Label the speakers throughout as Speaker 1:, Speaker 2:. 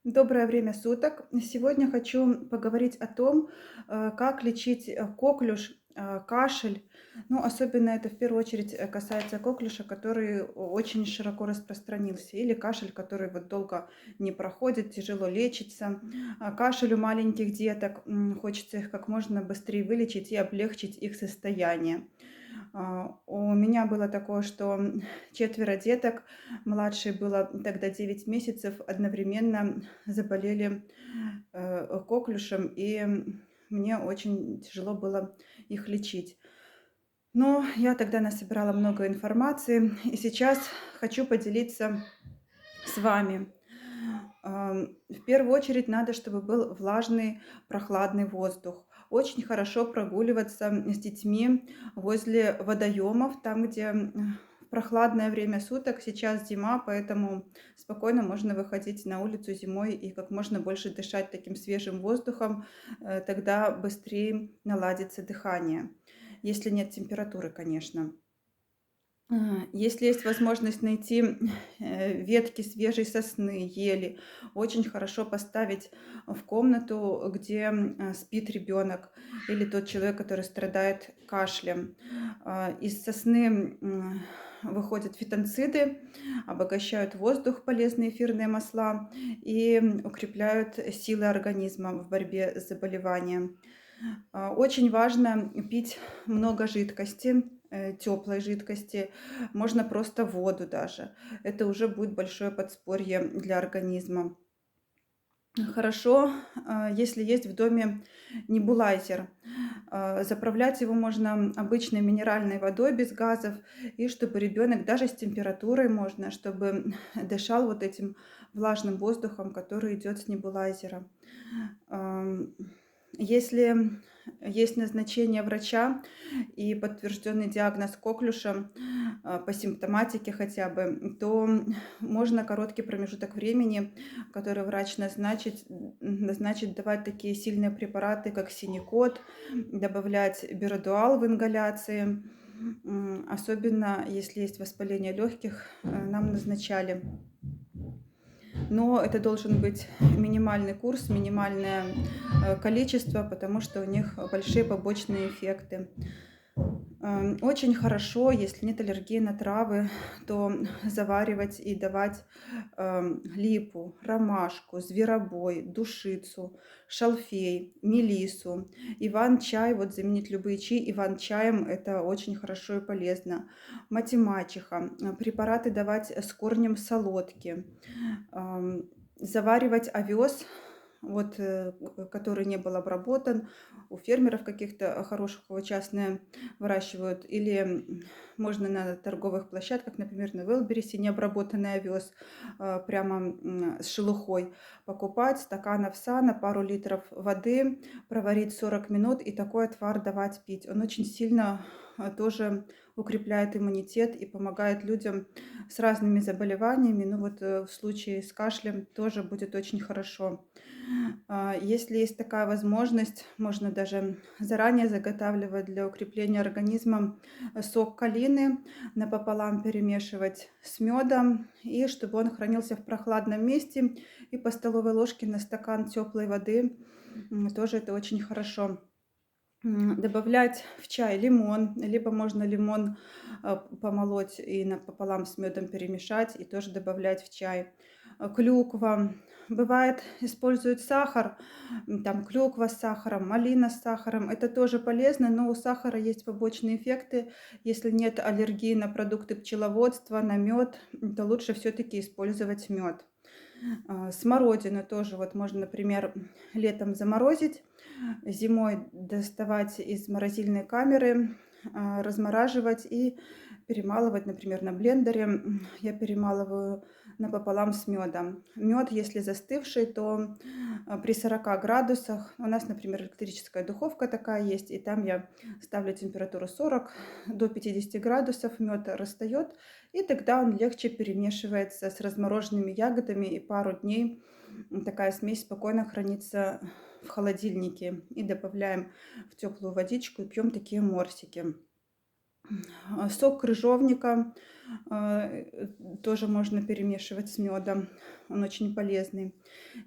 Speaker 1: Доброе время суток. Сегодня хочу поговорить о том, как лечить коклюш, кашель. Ну, особенно это в первую очередь касается коклюша, который очень широко распространился, или кашель, который вот долго не проходит, тяжело лечится. Кашель у маленьких деток, хочется их как можно быстрее вылечить и облегчить их состояние. У меня было такое, что 4 деток, младшей было тогда 9 месяцев, одновременно заболели, коклюшем, и мне очень тяжело было их лечить. Но я тогда насобирала много информации, и сейчас хочу поделиться с вами. В первую очередь надо, чтобы был влажный, прохладный воздух. Очень хорошо прогуливаться с детьми возле водоемов, там, где в прохладное время суток. Сейчас зима, поэтому спокойно можно выходить на улицу зимой и как можно больше дышать таким свежим воздухом. Тогда быстрее наладится дыхание, если нет температуры, конечно. Если есть возможность найти, ветки свежей сосны, ели, очень хорошо поставить в комнату, где, спит ребенок или тот человек, который страдает кашлем. Из сосны, выходят фитонциды, обогащают воздух, полезные эфирные масла и, укрепляют силы организма в борьбе с заболеванием. Очень важно пить много жидкости, теплой жидкости, можно просто воду даже. Это уже будет большое подспорье для организма. Хорошо, если есть в доме небулайзер. Заправлять его можно обычной минеральной водой без газов, и чтобы ребенок даже с температурой можно, чтобы дышал вот этим влажным воздухом, который идет с небулайзера. Ам, Если есть назначение врача и подтвержденный диагноз коклюша, по симптоматике хотя бы, то можно короткий промежуток времени, который врач назначит давать такие сильные препараты, как синекот, добавлять беродуал в ингаляции. Особенно если есть воспаление легких, нам назначали. Но это должен быть минимальный курс, минимальное, количество, потому что у них большие побочные эффекты. Очень хорошо, если нет аллергии на травы, то заваривать и давать, липу, ромашку, зверобой, душицу, шалфей, мелиссу, иван-чай. Вот заменить любые чаи иван-чаем — это очень хорошо и полезно. Мать-и-мачеха, препараты давать с корнем солодки. Заваривать овес, вот, который не был обработан. У фермеров каких-то хороших его частные выращивают. Или можно на торговых площадках, например, на Wildberries, необработанный овес, прямо с шелухой покупать. Стакан овса на пару литров воды, проварить 40 минут и такой отвар давать пить. Он очень сильно тоже укрепляет иммунитет и помогает людям с разными заболеваниями. Ну вот, в случае с кашлем тоже будет очень хорошо. Если есть такая возможность, можно даже заранее заготавливать для укрепления организма сок калины, напополам перемешивать с медом, и чтобы он хранился в прохладном месте, и по столовой ложке на стакан теплой воды. Тоже это очень хорошо. Добавлять в чай лимон, либо можно лимон, помолоть и напополам с медом перемешать, и тоже добавлять в чай. Клюква. Бывает, используют сахар, там клюква с сахаром, малина с сахаром. Это тоже полезно, но у сахара есть побочные эффекты. Если нет аллергии на продукты пчеловодства, на мед, то лучше все-таки использовать мед. Смородину тоже вот можно, например, летом заморозить, зимой доставать из морозильной камеры, размораживать и перемалывать, например, на блендере. Я перемалываю напополам с медом. Мед, если застывший, то при 40 градусах, у нас, например, электрическая духовка такая есть, и там я ставлю температуру 40 до 50 градусов, мед растает, и тогда он легче перемешивается с размороженными ягодами, и пару дней такая смесь спокойно хранится в холодильнике. И добавляем в теплую водичку и пьем такие морсики. Сок крыжовника тоже можно перемешивать с медом. Он очень полезный.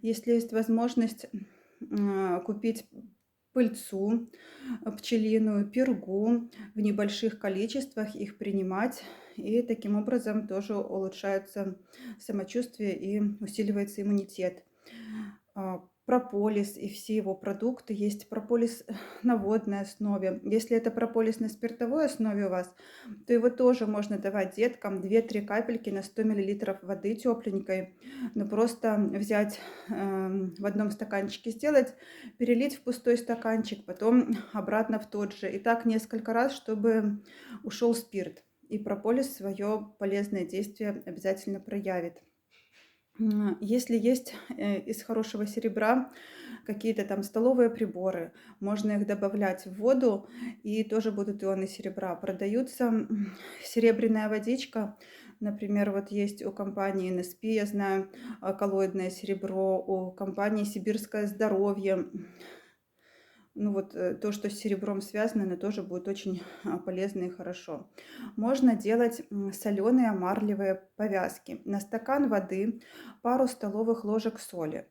Speaker 1: Если есть возможность купить пыльцу пчелиную, пергу в небольших количествах, их принимать. И таким образом тоже улучшается самочувствие и усиливается иммунитет. Прополис и все его продукты. Есть прополис на водной основе. Если это прополис на спиртовой основе у вас, то его тоже можно давать деткам 2-3 капельки на 100 миллилитров воды тепленькой. Но просто взять в одном стаканчике сделать, перелить в пустой стаканчик, потом обратно в тот же. И так несколько раз, чтобы ушел спирт. И прополис свое полезное действие обязательно проявит. Если есть из хорошего серебра какие-то там столовые приборы, можно их добавлять в воду, и тоже будут ионы серебра. Продаются серебряная водичка, например, вот есть у компании НСП, я знаю, коллоидное серебро, у компании Сибирское здоровье. Ну вот то, что с серебром связано, оно тоже будет очень полезно и хорошо. Можно делать соленые марлевые повязки. На стакан воды пару столовых ложек соли,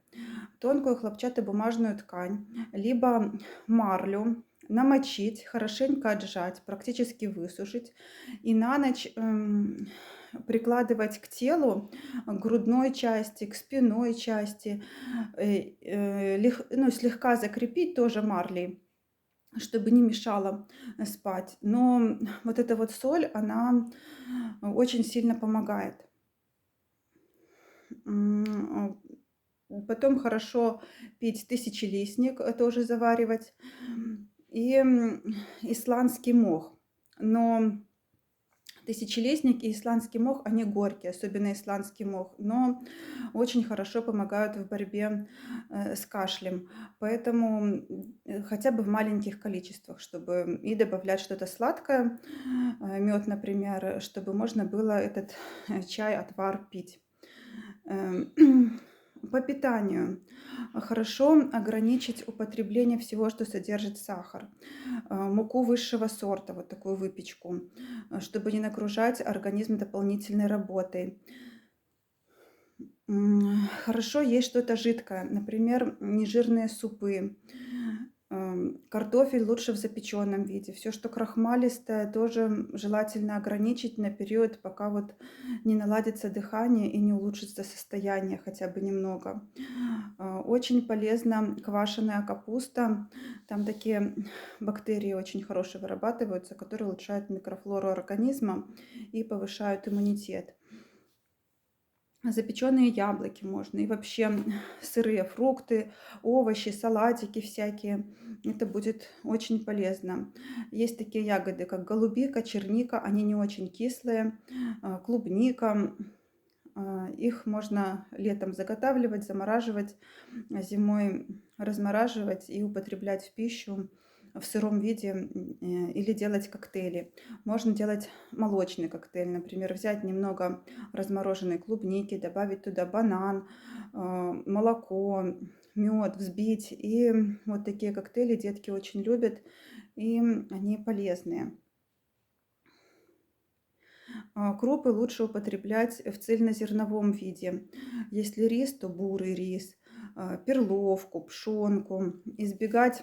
Speaker 1: тонкую хлопчатобумажную ткань, либо марлю намочить, хорошенько отжать, практически высушить и на ночь прикладывать к телу, к грудной части, к спинной части, ну, слегка закрепить тоже марлей, чтобы не мешало спать. Но вот эта вот соль, она очень сильно помогает. Потом хорошо пить тысячелистник, тоже заваривать, и исландский мох. Но тысячелистник и исландский мох, они горькие, особенно исландский мох, но очень хорошо помогают в борьбе с кашлем. Поэтому хотя бы в маленьких количествах, чтобы и добавлять что-то сладкое, мед, например, чтобы можно было этот чай, отвар пить. Эм, По питанию хорошо ограничить употребление всего, что содержит сахар, муку высшего сорта, вот такую выпечку, чтобы не нагружать организм дополнительной работой. Хорошо есть что-то жидкое, например, нежирные супы. Картофель лучше в запеченном виде. Все, что крахмалистое, тоже желательно ограничить на период, пока вот не наладится дыхание и не улучшится состояние хотя бы немного. Очень полезна квашеная капуста. Там такие бактерии очень хорошие вырабатываются, которые улучшают микрофлору организма и повышают иммунитет. Запеченные яблоки можно и вообще сырые фрукты, овощи, салатики всякие. Это будет очень полезно. Есть такие ягоды, как голубика, черника, они не очень кислые, клубника. Их можно летом заготавливать, замораживать, зимой размораживать и употреблять в пищу в сыром виде или делать коктейли. Можно делать молочный коктейль, например, взять немного размороженной клубники, добавить туда банан, молоко, мед, взбить. И вот такие коктейли детки очень любят, и они полезные. Крупы лучше употреблять в цельнозерновом виде. Если рис, то бурый рис, перловку, пшенку. Избегать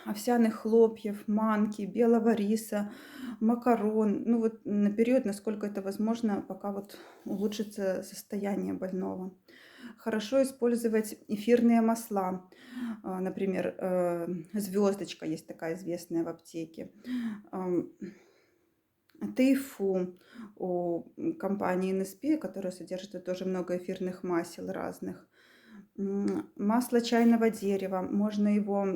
Speaker 1: овсяных хлопьев, манки, белого риса, макарон. Ну вот на период, насколько это возможно, пока вот улучшится состояние больного. Хорошо использовать эфирные масла. Например, звездочка есть такая известная в аптеке. Тайфу у компании НСП, которая содержит тоже много эфирных масел разных. Масло чайного дерева. Можно его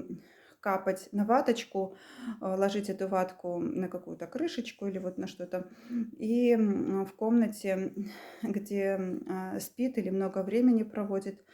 Speaker 1: капать на ваточку, ложить эту ватку на какую-то крышечку или вот на что-то. И в комнате, где спит или много времени проводит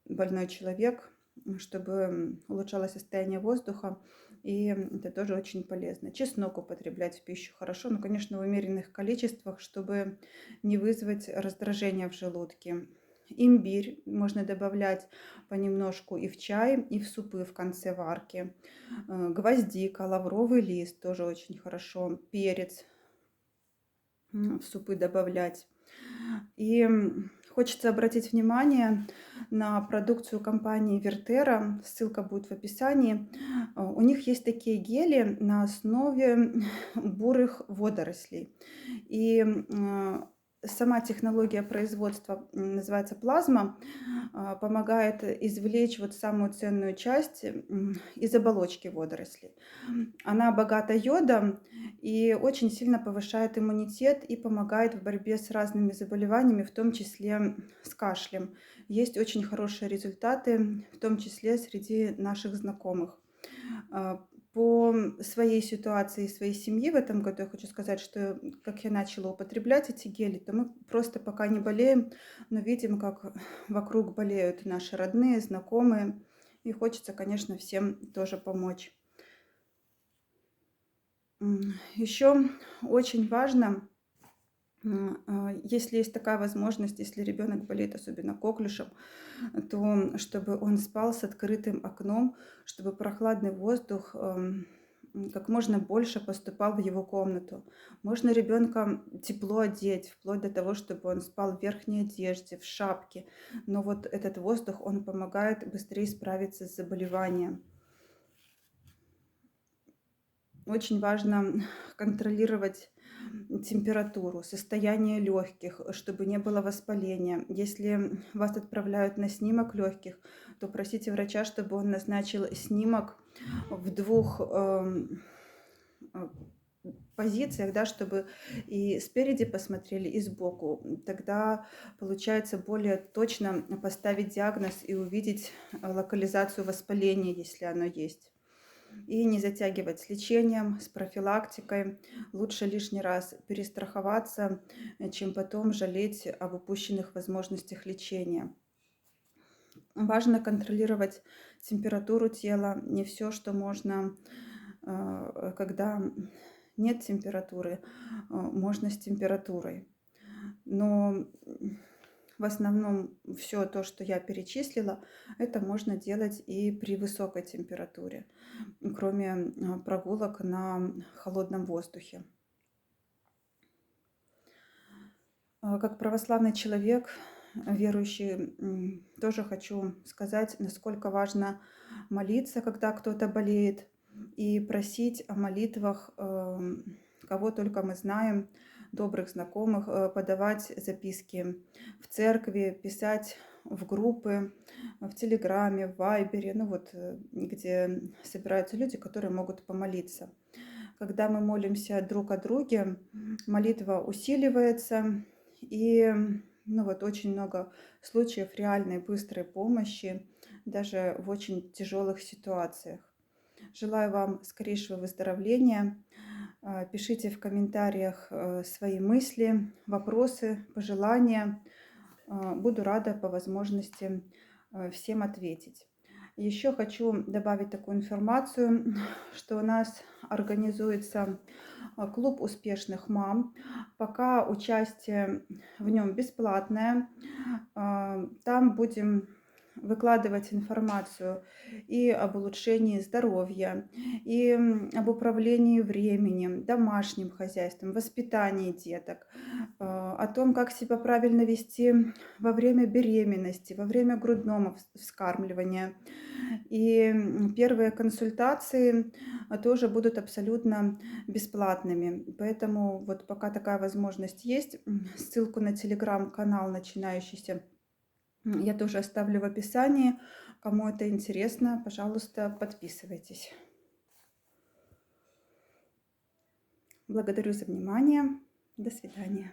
Speaker 1: больной человек, чтобы улучшалось состояние воздуха, и это тоже очень полезно. Чеснок употреблять в пищу хорошо, но, конечно, в умеренных количествах, чтобы не вызвать раздражение в желудке. Имбирь можно добавлять понемножку и в чай, и в супы в конце варки. Гвоздика, лавровый лист тоже очень хорошо. Перец в супы добавлять. И хочется обратить внимание на продукцию компании Вертера. Ссылка будет в описании. У них есть такие гели на основе бурых водорослей. И сама технология производства называется плазма, помогает извлечь вот самую ценную часть из оболочки водорослей. Она богата йодом и очень сильно повышает иммунитет и помогает в борьбе с разными заболеваниями, в том числе с кашлем. Есть очень хорошие результаты, в том числе среди наших знакомых. По своей ситуации, своей семьи в этом году я хочу сказать, что как я начала употреблять эти гели, то мы просто пока не болеем, но видим, как вокруг болеют наши родные, знакомые. И хочется, конечно, всем тоже помочь. Еще очень важно, если есть такая возможность, если ребенок болеет особенно коклюшем, то чтобы он спал с открытым окном, чтобы прохладный воздух как можно больше поступал в его комнату. Можно ребенка тепло одеть, вплоть до того, чтобы он спал в верхней одежде, в шапке. Но вот этот воздух, он помогает быстрее справиться с заболеванием. Очень важно контролировать температуру, состояние легких, чтобы не было воспаления. Если вас отправляют на снимок легких, то просите врача, чтобы он назначил снимок в двух э, позициях, да, чтобы и спереди посмотрели, и сбоку. Тогда получается более точно поставить диагноз и увидеть локализацию воспаления, если оно есть. И не затягивать с лечением, с профилактикой. Лучше лишний раз перестраховаться, чем потом жалеть об упущенных возможностях лечения. Важно контролировать температуру тела. Не все, что можно, когда нет температуры, можно с температурой. Но в основном все то, что я перечислила, это можно делать и при высокой температуре, кроме прогулок на холодном воздухе. Как православный человек, верующий, тоже хочу сказать, насколько важно молиться, когда кто-то болеет, и просить о молитвах, кого только мы знаем, добрых знакомых, подавать записки в церкви, писать в группы, в Телеграме, в Вайбере, ну вот, где собираются люди, которые могут помолиться. Когда мы молимся друг о друге, молитва усиливается, и ну вот очень много случаев реальной быстрой помощи, даже в очень тяжелых ситуациях. Желаю вам скорейшего выздоровления. Пишите в комментариях свои мысли, вопросы, пожелания. Буду рада по возможности всем ответить. Еще хочу добавить такую информацию, что у нас организуется клуб успешных мам. Пока участие в нем бесплатное. Там будем выкладывать информацию и об улучшении здоровья, и об управлении временем, домашним хозяйством, воспитании деток, о том, как себя правильно вести во время беременности, во время грудного вскармливания. И первые консультации тоже будут абсолютно бесплатными. Поэтому вот пока такая возможность есть, ссылку на телеграм-канал начинающийся я тоже оставлю в описании. Кому это интересно, пожалуйста, подписывайтесь. Благодарю за внимание. До свидания.